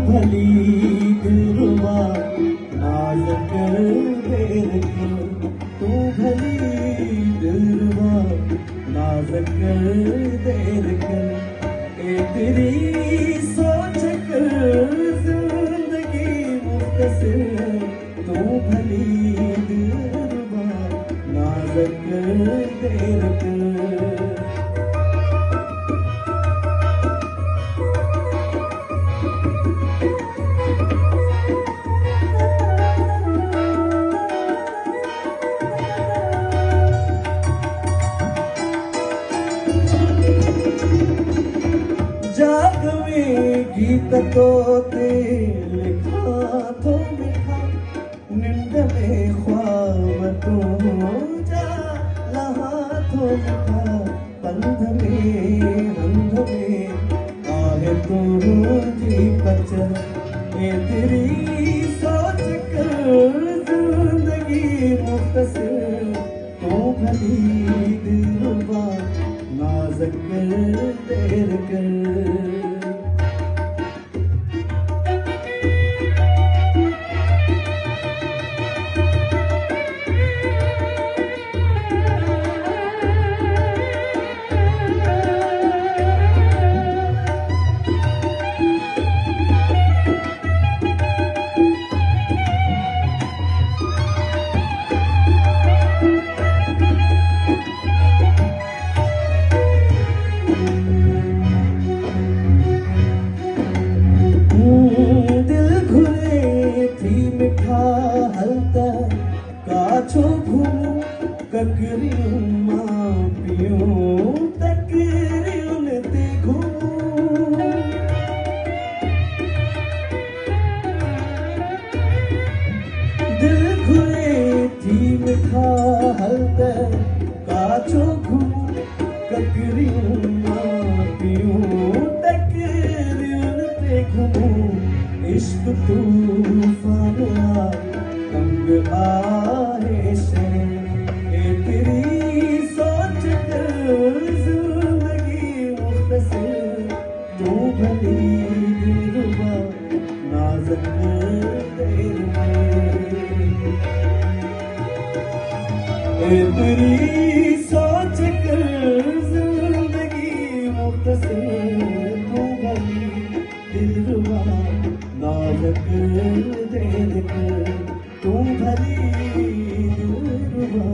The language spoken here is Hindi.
भली दिलरुबा नाज कर देर कर, तू भली दिलरुबा नाज कर देर कर। ए तेरी सोच कर जिंदगी मुख्तसर, तू भली दिलरुबा नाज कर देर कर। जाग में गीत तोते लिखा तो मिठा, निंद में ख्वाब तो जा लहा तो मिठा। बंध में रंग में आहे तो जी पचर, ए तेरी सोच कर जिंदगी मुख्तसर, तू भली दिलरुबा नाज कर देर कर। काछो घूमू ककरियों माँ पियों तकरियों ने देखूं। दिल घुरे थी मिठा हलता, काछो घूमू ककरियों माँ पियों तकरियों ने देखूं। इश्क तूफान तंग आए से, ए तेरी सोच कर जिंदगी मुख्तसर, तू भली दिलरुबा नाज कर देर कर। ए तेरी सोच कर जिंदगी मुख्तसर, तू भली दिलरुबा नाज कर देर कर, तू भली दिलरुबा